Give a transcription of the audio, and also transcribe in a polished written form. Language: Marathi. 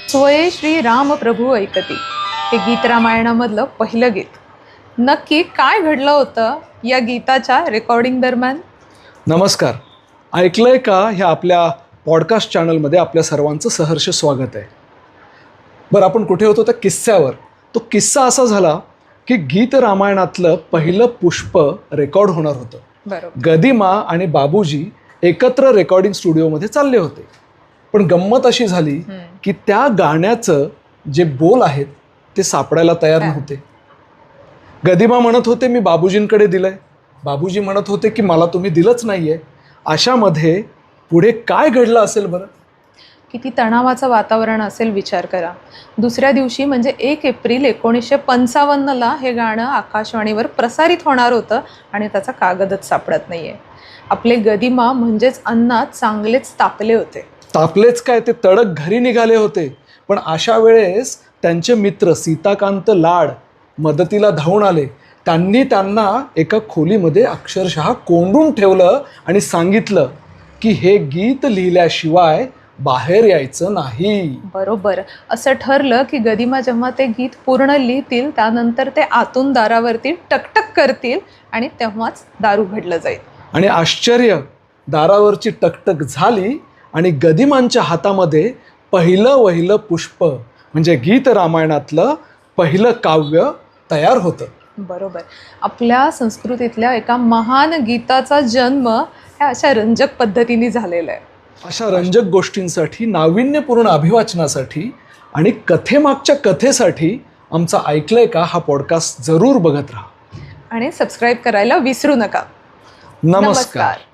स्वये श्री राम प्रभू ऐकती हे गीत रामायणामधलं पहिलं गीत. नक्की काय घडलं होतं या गीताच्या रेकॉर्डिंग दरम्यान? नमस्कार. ऐकलंय का ह्या आपल्या पॉडकास्ट चॅनलमध्ये आपल्या सर्वांचं सहर्ष स्वागत आहे. बरं, आपण कुठे होतो त्या किस्स्यावर. तो किस्सा असा झाला की गीत रामायणातलं पहिलं पुष्प रेकॉर्ड होणार होतं. बरोबर. गदिमा आणि बाबूजी एकत्र रेकॉर्डिंग स्टुडिओमध्ये चालले होते. पण गंमत अशी झाली की त्या गाण्याचं जे बोल आहेत ते सापडायला तयार नव्हते. गदिमा म्हणत होते मी बाबूजींकडे दिलंय, बाबूजी म्हणत होते की मला तुम्ही दिलंच नाहीये. अशामध्ये पुढे काय घडलं असेल बरं? किती तणावाचं वातावरण असेल विचार करा. दुसऱ्या दिवशी म्हणजे 1 एप्रिल 1955ला हे गाणं आकाशवाणीवर प्रसारित होणार होतं आणि त्याचा कागदच सापडत नाहीये. आपले गदिमा म्हणजेच अण्णा चांगलेच तापले होते. तापलेच काय, ते तडक घरी निघाले होते. पण अशा वेळेस त्यांचे मित्र सीताकांत लाड मदतीला धावून आले. त्यांनी त्यांना एका खोलीमध्ये अक्षरशः कोंडून ठेवलं आणि सांगितलं की हे गीत लिहिल्याशिवाय बाहेर यायचं नाही. बरोबर. असं ठरलं की गदिमा जेव्हा ते गीत पूर्ण लिहितील त्यानंतर ते आतून दारावरती टकटक करतील आणि तेव्हाच दार उघडलं जाईल. आणि आश्चर्य, दारावरची टकटक झाली आणि गदिमांच्या हातामध्ये पहिलं वहिलं पुष्प म्हणजे गीत रामायणातलं पहिलं काव्य तयार होतं. बरोबर. आपल्या संस्कृतीतल्या एका महान गीताचा जन्म ह्या अशा रंजक पद्धतीने झालेला आहे. अशा रंजक गोष्टींसाठी, नाविन्यपूर्ण अभिवाचनासाठी आणि कथेमागच्या कथेसाठी आमचा ऐकलंय का हा पॉडकास्ट जरूर बघत राहा आणि सबस्क्राईब करायला विसरू नका. नमस्कार.